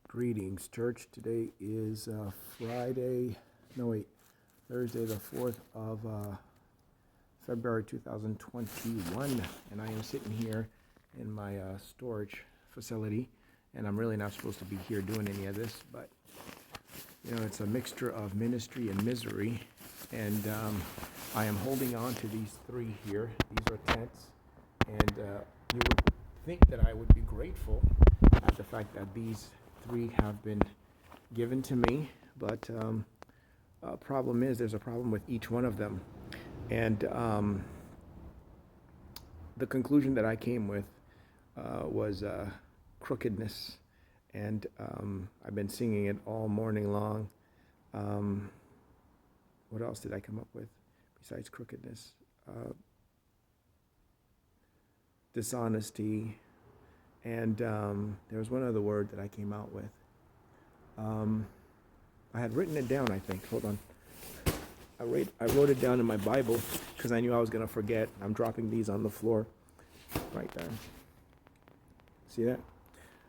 Greetings, church. Today is Thursday, the 4th of February 2021, and I am sitting here in my storage facility, and I'm really not supposed to be here doing any of this, but it's a mixture of ministry and misery, and I am holding on to these three here. These are tents, and you would think that I would be grateful at the fact that these three have been given to me, but problem is there's a problem with each one of them, and the conclusion that I came with was crookedness, and I've been singing it all morning long. What else did I come up with besides crookedness? Dishonesty, and there was one other word that I came out with. I had written it down, I think. Hold on. I wrote it down in my Bible because I knew I was going to forget. I'm dropping these on the floor right there. See that?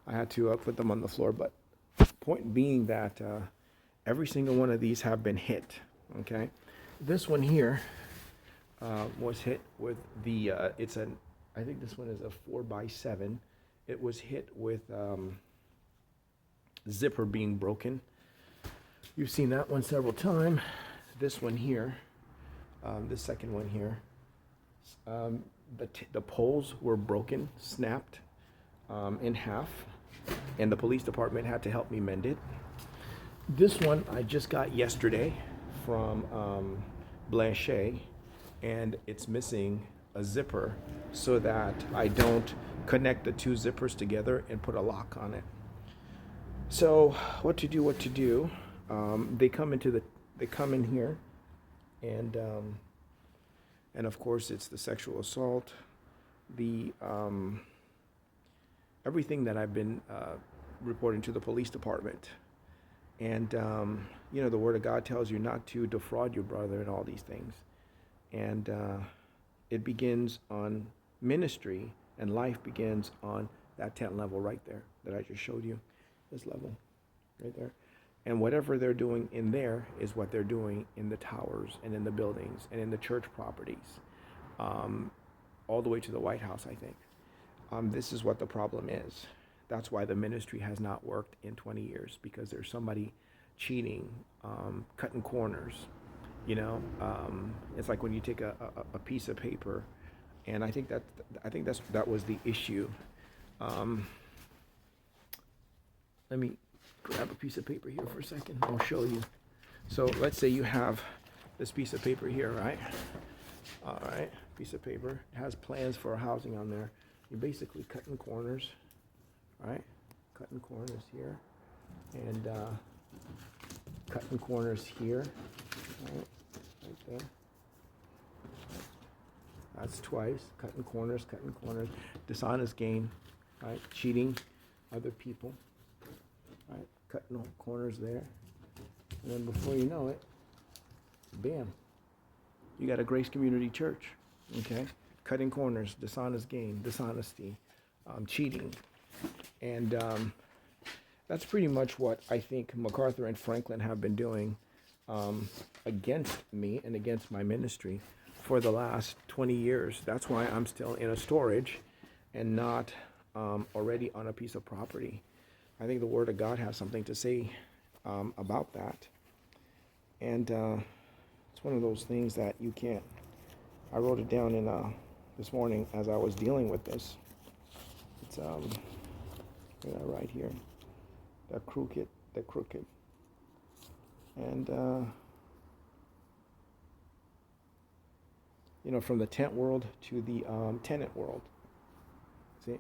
I had to put them on the floor, but point being that every single one of these have been hit, okay? This one here was hit with the, I think this one is a 4x7. It was hit with zipper being broken. You've seen that one several times. This one here, this second one here, the poles were broken, snapped in half, and the police department had to help me mend it. This one I just got yesterday from Blanchet, and it's missing a zipper so that I don't connect the two zippers together and put a lock on it. So what to do? They come in here, and of course it's the sexual assault, the everything that I've been reporting to the police department, and the Word of God tells you not to defraud your brother and all these things, and it begins on ministry, and life begins on that tent level right there that I just showed you, this level right there. And whatever they're doing in there is what they're doing in the towers and in the buildings and in the church properties, all the way to the White House, I think. This is what the problem is. That's why the ministry has not worked in 20 years, because there's somebody cheating, cutting corners. It's like when you take a piece of paper, and I think that was the issue. Let me grab a piece of paper here for a second. I'll show you. So let's say you have this piece of paper here, right? All right, piece of paper. It has plans for a housing on there. You're basically cutting corners, right? Cutting corners here, and cutting corners here, right there. That's twice. Cutting corners. Dishonest gain, right? Cheating other people, right? Cutting corners there. And then before you know it, bam, you got a Grace Community Church, okay? Cutting corners, dishonest gain, dishonesty, cheating. And that's pretty much what I think MacArthur and Franklin have been doing against me and against my ministry for the last 20 years. That's why I'm still in a storage and not already on a piece of property. I think the Word of God has something to say about that. And it's one of those things that you can't. I wrote it down in this morning as I was dealing with this. It's right here. They're crooked. And from the tent world to the tenant world. See,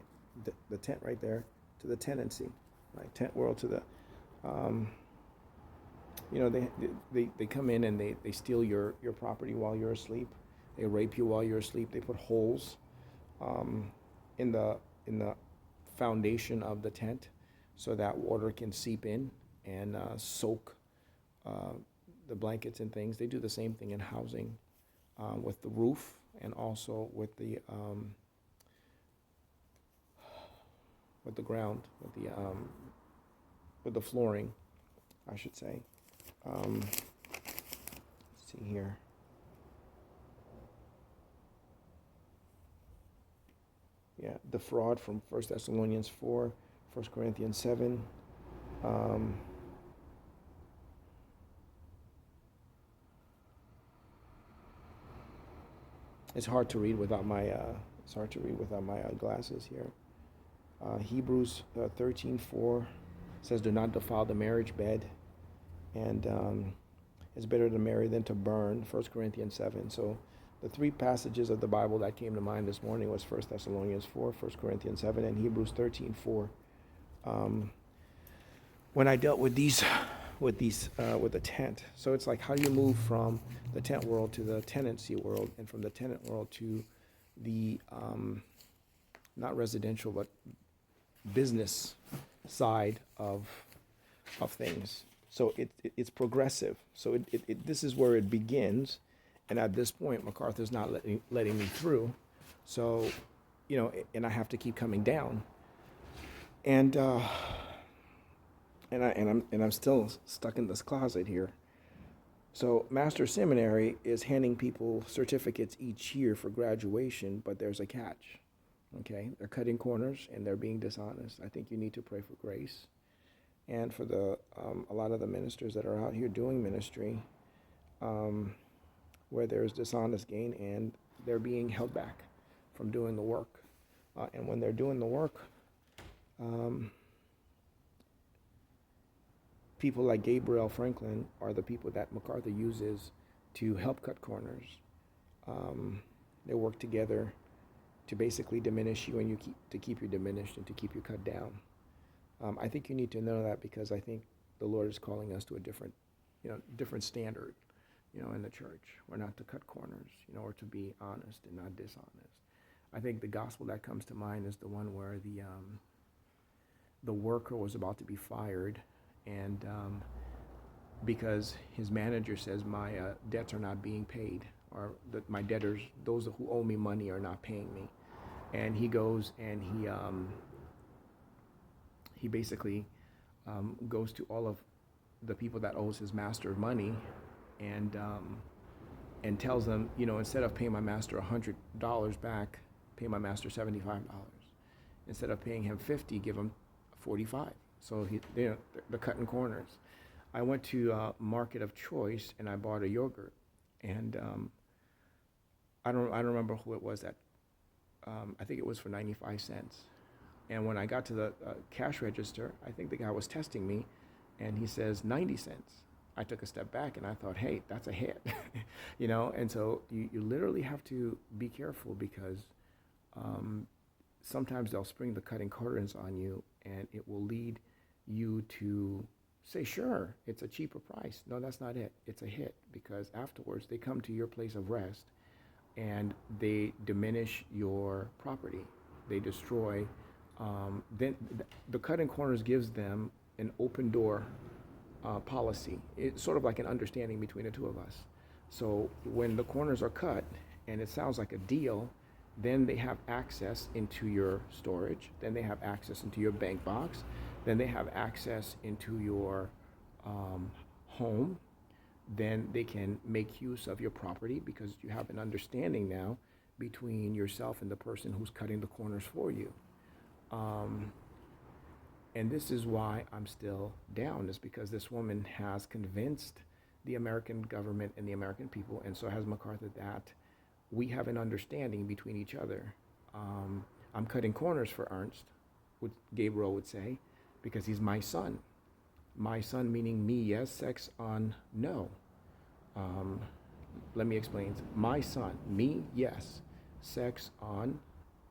the tent right there to the tenancy, right? Tent world to the, they come in and they steal your property while you're asleep. They rape you while you're asleep. They put holes in the foundation of the tent so that water can seep in and soak the blankets and things. They do the same thing in housing with the roof and also with the ground, with with the flooring, I should say. Let's see here. Yeah, the fraud from 1 Thessalonians 4, 1 Corinthians 7. It's hard to read without my glasses here. Hebrews 13:4 says, "Do not defile the marriage bed," and it's better to marry than to burn. 1 Corinthians 7. So the three passages of the Bible that came to mind this morning was 1 Thessalonians 4, 1 Corinthians 7, and Hebrews 13:4. When I dealt with the tent, so it's like, how do you move from the tent world to the tenancy world, and from the tenant world to the not residential but business side of things. So it's progressive. So this is where it begins, and at this point, MacArthur's not letting me through. So, and I have to keep coming down, and I'm still stuck in this closet here. So Master Seminary is handing people certificates each year for graduation, but there's a catch. Okay, they're cutting corners and they're being dishonest. I think you need to pray for grace, and for a lot of the ministers that are out here doing ministry, where there's dishonest gain and they're being held back from doing the work. And when they're doing the work, people like Gabriel Franklin are the people that MacArthur uses to help cut corners. They work together to basically diminish you, and to keep you diminished and to keep you cut down. I think you need to know that, because I think the Lord is calling us to a different standard, in the church. We're not to cut corners, or to be honest and not dishonest. I think the gospel that comes to mind is the one where the worker was about to be fired, and because his manager says, my debts are not being paid, or that my debtors, those who owe me money, are not paying me. And he goes and he basically goes to all of the people that owes his master money, and tells them, instead of paying my master $100 back, pay my master $75. Instead of paying him $50, give him $45. So they're cutting corners. I went to Market of Choice and I bought a yogurt, and I don't remember who it was that. I think it was for 95 cents. And when I got to the cash register, I think the guy was testing me, and he says 90 cents. I took a step back and I thought, hey, that's a hit, And so you literally have to be careful, because sometimes they'll spring the cutting corners on you, and it will lead you to say, sure, it's a cheaper price. No, that's not it. It's a hit, because afterwards they come to your place of rest and they diminish your property. They destroy. Then the cutting corners gives them an open door policy. It's sort of like an understanding between the two of us. So when the corners are cut and it sounds like a deal, then they have access into your storage. Then they have access into your bank box. Then they have access into your home. Then they can make use of your property, because you have an understanding now between yourself and the person who's cutting the corners for you. And this is why I'm still down, is because this woman has convinced the American government and the American people, and so has MacArthur, that we have an understanding between each other. I'm cutting corners for Ernst, what Gabriel would say, because he's my son. My son meaning me, yes, sex on no. Let me explain. My son, me, yes, sex on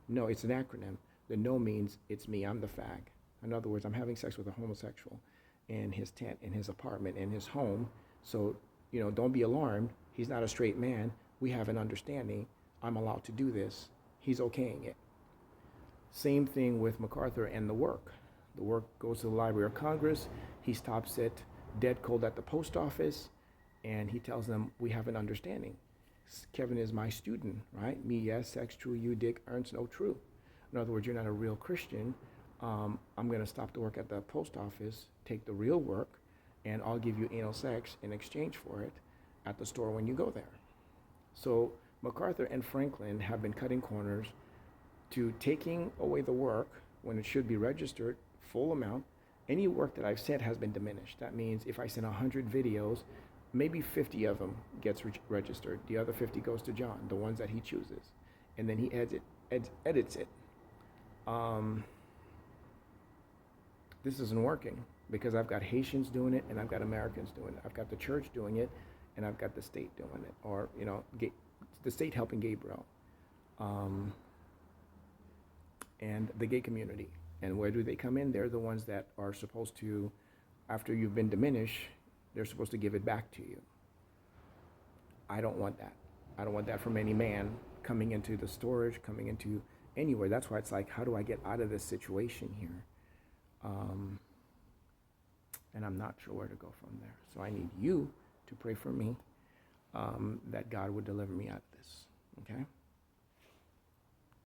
no. It's an acronym. The no means it's me, I'm the fag. In other words, I'm having sex with a homosexual in his tent, in his apartment, in his home. So, don't be alarmed. He's not a straight man. We have an understanding. I'm allowed to do this. He's okaying it. Same thing with MacArthur and the work. The work goes to the Library of Congress. He stops it dead cold at the post office, and he tells them, we have an understanding. Kevin is my student, right? Me, yes, sex, true, you, Dick, Ernst, no, true. In other words, you're not a real Christian. I'm going to stop the work at the post office, take the real work, and I'll give you anal sex in exchange for it at the store when you go there. So MacArthur and Franklin have been cutting corners to taking away the work when it should be registered full amount. Any work that I've sent has been diminished. That means if I send 100 videos, maybe 50 of them gets registered. The other 50 goes to John, the ones that he chooses. And then he edits it. This isn't working because I've got Haitians doing it and I've got Americans doing it. I've got the church doing it and I've got the state doing it, or the state helping Gabriel, and the gay community. And where do they come in? They're the ones that are supposed to, after you've been diminished, they're supposed to give it back to you. I don't want that. I don't want that from any man coming into the storage, coming into anywhere. That's why it's like, how do I get out of this situation here? And I'm not sure where to go from there. So I need you to pray for me, that God would deliver me out of this, okay?